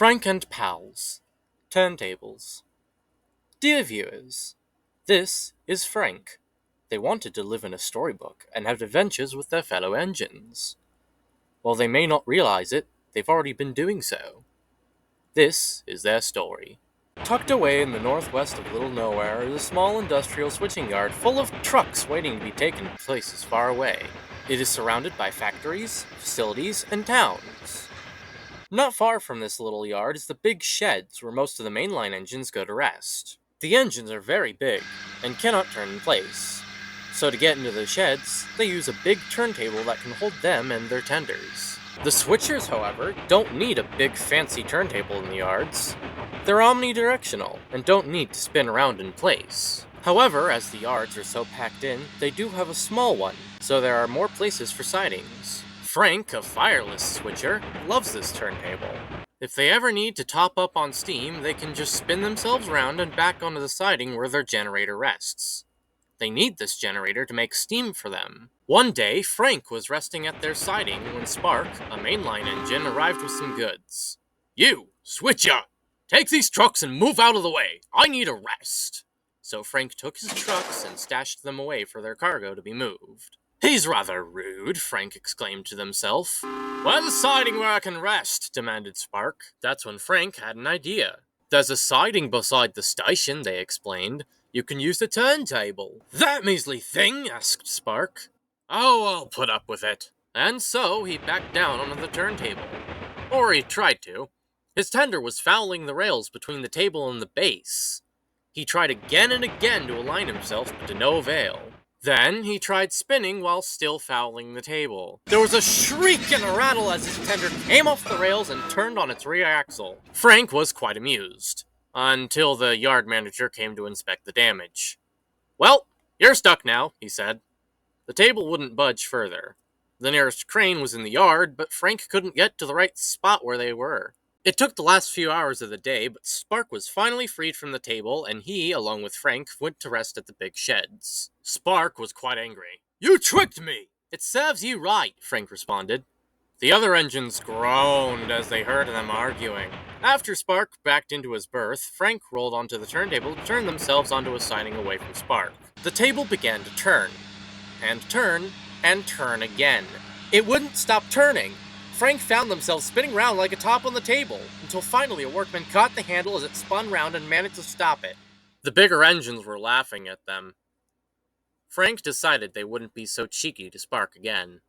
Frank and Pals, Turntables. Dear viewers, this is Frank. They wanted to live in a storybook and have adventures with their fellow engines. While they may not realize it, they've already been doing so. This is their story. Tucked away in the northwest of Little Nowhere is a small industrial switching yard full of trucks waiting to be taken to places far away. It is surrounded by factories, facilities, and towns. Not far from this little yard is the big sheds where most of the mainline engines go to rest. The engines are very big and cannot turn in place, so to get into the sheds, they use a big turntable that can hold them and their tenders. The switchers, however, don't need a big fancy turntable in the yards. They're omnidirectional and don't need to spin around in place. However, as the yards are so packed in, they do have a small one, so there are more places for sidings. Frank, a fireless switcher, loves this turntable. If they ever need to top up on steam, they can just spin themselves around and back onto the siding where their generator rests. They need this generator to make steam for them. One day, Frank was resting at their siding when Spark, a mainline engine, arrived with some goods. "You, switcher! Take these trucks and move out of the way! I need a rest!" So Frank took his trucks and stashed them away for their cargo to be moved. "He's rather rude," Frank exclaimed to himself. "Where's the siding where I can rest?" demanded Spark. That's when Frank had an idea. "There's a siding beside the station," they explained. "You can use the turntable." "That measly thing?" asked Spark. "Oh, I'll put up with it." And so he backed down onto the turntable. Or he tried to. His tender was fouling the rails between the table and the base. He tried again and again to align himself, but to no avail. Then he tried spinning while still fouling the table. There was a shriek and a rattle as his tender came off the rails and turned on its rear axle. Frank was quite amused, until the yard manager came to inspect the damage. "Well, you're stuck now," he said. The table wouldn't budge further. The nearest crane was in the yard, but Frank couldn't get to the right spot where they were. It took the last few hours of the day, but Spark was finally freed from the table, and he, along with Frank, went to rest at the big sheds. Spark was quite angry. "You tricked me!" "It serves you right," Frank responded. The other engines groaned as they heard them arguing. After Spark backed into his berth, Frank rolled onto the turntable to turn themselves onto a siding away from Spark. The table began to turn, and turn, and turn again. It wouldn't stop turning. Frank found themselves spinning round like a top on the table, until finally a workman caught the handle as it spun round and managed to stop it. The bigger engines were laughing at them. Frank decided they wouldn't be so cheeky to Spark again.